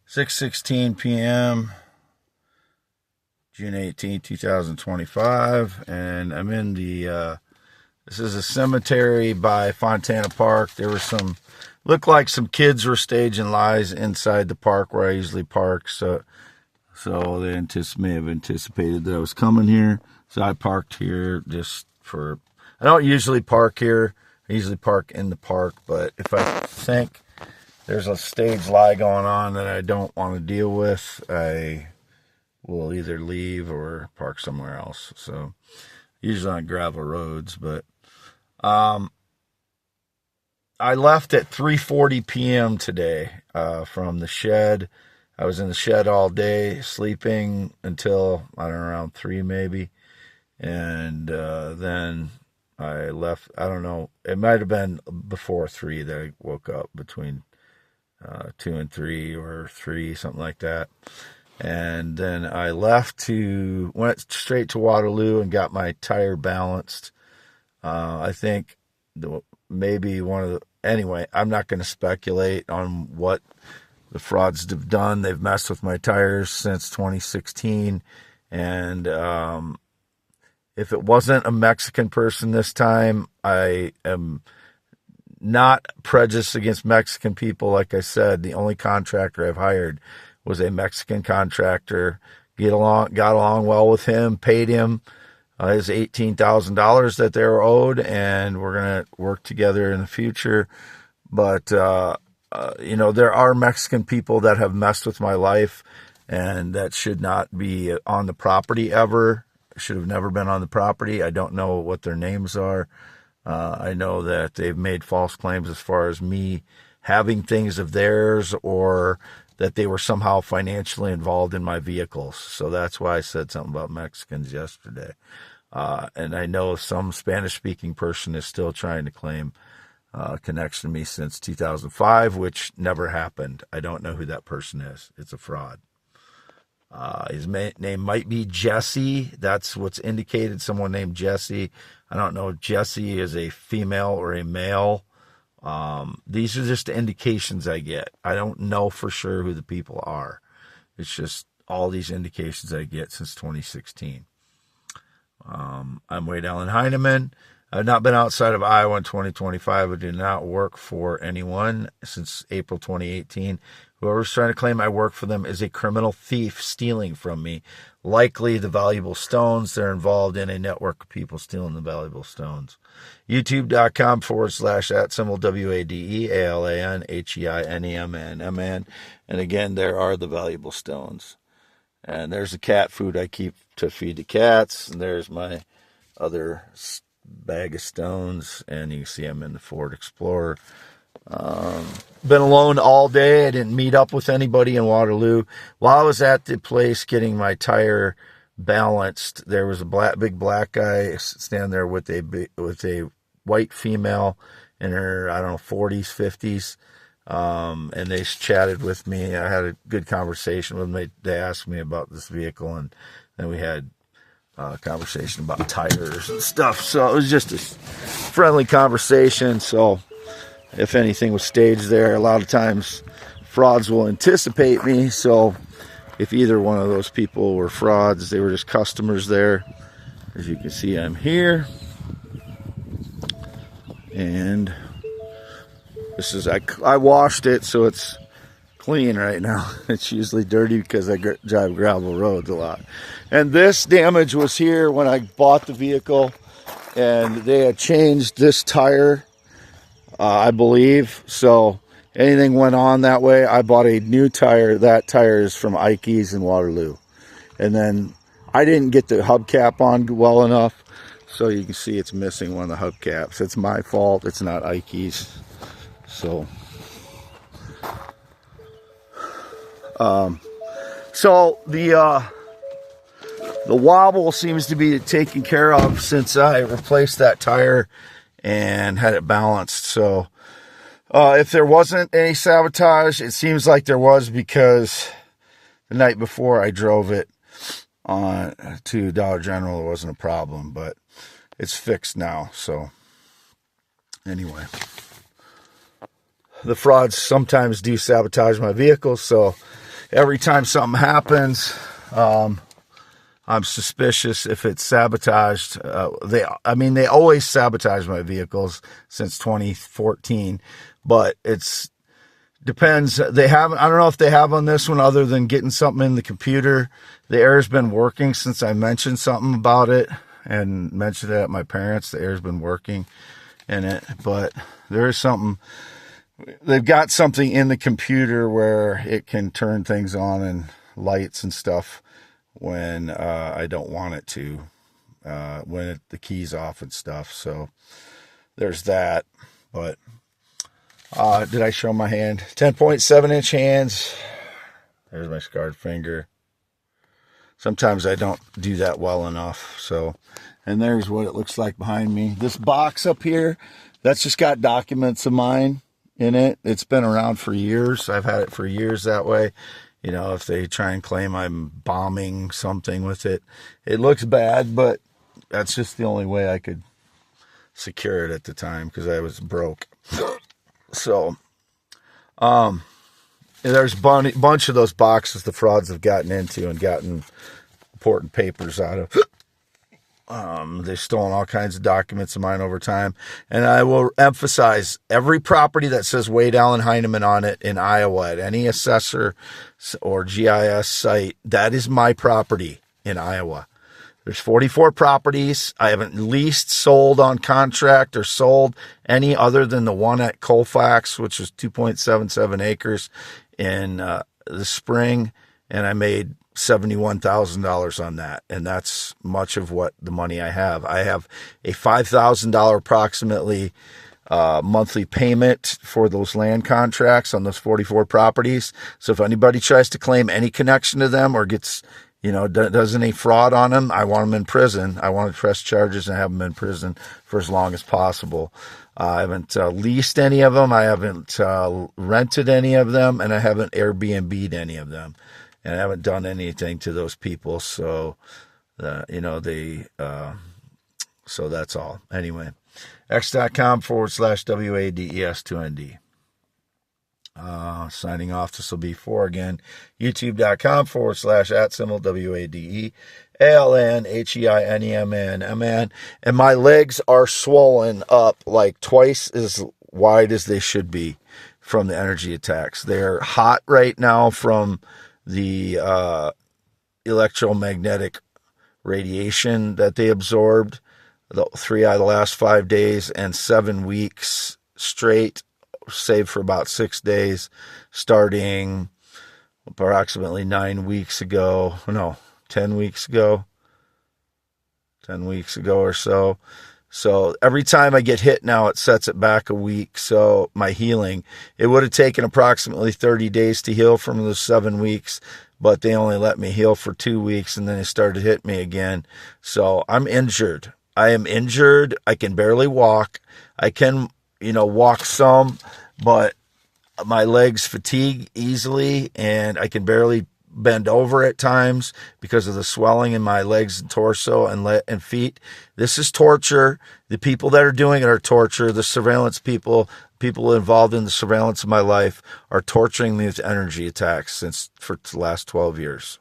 6:16 p.m. June 18, 2025, and I'm in the this is a cemetery by Fontana Park. There were looked like some kids were staging lies inside the park where I usually park, so they may have anticipated that I was coming here. So I parked here I don't usually park here. I usually park in the park, but if I think there's a stage lie going on that I don't want to deal with, I will either leave or park somewhere else. So usually on gravel roads, but I left at 3:40 p.m. today from the shed. I was in the shed all day, sleeping until, I don't know, around 3 maybe. And then I left, I don't know, it might have been before 3 that I woke up, between 2 and 3 or 3, something like that. And then I went straight to Waterloo and got my tire balanced. I think anyway, I'm not going to speculate on what the frauds have done. They've messed with my tires since 2016. And if it wasn't a Mexican person this time, I am not prejudiced against Mexican people. Like I said, the only contractor I've hired was a Mexican contractor. Got along well with him, paid him his $18,000 that they were owed, and we're going to work together in the future. But, there are Mexican people that have messed with my life, and that should not be on the property ever. Should have never been on the property. I don't know what their names are. I know that they've made false claims as far as me having things of theirs, or that they were somehow financially involved in my vehicles. So that's why I said something about Mexicans yesterday. And I know some Spanish-speaking person is still trying to claim connection to me since 2005, which never happened. I don't know who that person is. It's a fraud. His name might be Jesse. That's what's indicated, someone named Jesse. I don't know if Jesse is a female or a male. These are just the indications I get. I don't know for sure who the people are. It's just all these indications I get since 2016. I'm Wade Allen Heineman. I've not been outside of Iowa in 2025. I do not work for anyone since April 2018. Whoever's trying to claim I work for them is a criminal thief stealing from me, likely the valuable stones. They're involved in a network of people stealing the valuable stones. YouTube.com/@WADEALANHEINEMAN. And again, there are the valuable stones. And there's the cat food I keep to feed the cats. And there's my other bag of stones. And you can see I'm in the Ford Explorer. Been alone all day. I didn't meet up with anybody in Waterloo. While I was at the place getting my tire balanced, there was a big black guy standing there with a white female in her, I don't know, 40s, 50s. And they chatted with me. I had a good conversation with them. They asked me about this vehicle, and then we had a conversation about tires and stuff. So it was just a friendly conversation. So if anything was staged there, a lot of times frauds will anticipate me. So if either one of those people were frauds, they were just customers there. As you can see, I'm here. And this is, I washed it, so it's clean right now. It's usually dirty because I drive gravel roads a lot. And this damage was here when I bought the vehicle, and they had changed this tire, I believe. So anything went on that way. I bought a new tire. That tire is from Ike's in Waterloo. And then I didn't get the hubcap on well enough, so you can see it's missing one of the hubcaps. It's my fault. It's not Ike's. So, the wobble seems to be taken care of since I replaced that tire and had it balanced. So, if there wasn't any sabotage, it seems like there was, because the night before I drove it to Dollar General, it wasn't a problem, but it's fixed now. So, anyway. The frauds sometimes do sabotage my vehicles, so every time something happens, I'm suspicious if it's sabotaged. They always sabotage my vehicles since 2014, but it's depends. They haven't. I don't know if they have on this one, other than getting something in the computer. The air's been working since I mentioned something about it and mentioned it at my parents. The air's been working in it, but there is something. They've got something in the computer where it can turn things on and lights and stuff when I don't want it to, when the key's off and stuff. So there's that. But did I show my hand? 10.7-inch hands. There's my scarred finger. Sometimes I don't do that well enough. So, and there's what it looks like behind me. This box up here, that's just got documents of mine in it. It's been around for years. I've had it for years that way. You know, if they try and claim I'm bombing something with it, it looks bad, but that's just the only way I could secure it at the time because I was broke. So, there's a bunch of those boxes the frauds have gotten into and gotten important papers out of. They've stolen all kinds of documents of mine over time. And I will emphasize, every property that says Wade Allen Heineman on it in Iowa, at any assessor or GIS site, that is my property in Iowa. There's 44 properties. I haven't leased, sold on contract, or sold any other than the one at Colfax, which is 2.77 acres in the spring. And I made $71,000 on that. And that's much of what the money I have. I have a $5,000 approximately monthly payment for those land contracts on those 44 properties. So if anybody tries to claim any connection to them or gets, does any fraud on them, I want them in prison. I want to press charges and have them in prison for as long as possible. I haven't leased any of them. I haven't rented any of them, and I haven't Airbnb'd any of them. And I haven't done anything to those people. So, so that's all. Anyway, x.com/WADES2ND. Signing off. This will be 4 again. YouTube.com/@WADEALNHEINEMAN. And my legs are swollen up like twice as wide as they should be from the energy attacks. They're hot right now from the electromagnetic radiation that they absorbed, the 3 out of the last 5 days, and 7 weeks straight, save for about 6 days, starting approximately 10 weeks ago or so. So every time I get hit now, it sets it back a week. So my healing, it would have taken approximately 30 days to heal from those 7 weeks, but they only let me heal for 2 weeks, and then it started to hit me again. So I'm injured. I am injured. I can barely walk. I can, walk some, but my legs fatigue easily, and I can barely bend over at times because of the swelling in my legs and torso and feet. This is torture. The people that are doing it are torture. The surveillance people involved in the surveillance of my life are torturing me with energy attacks for the last 12 years.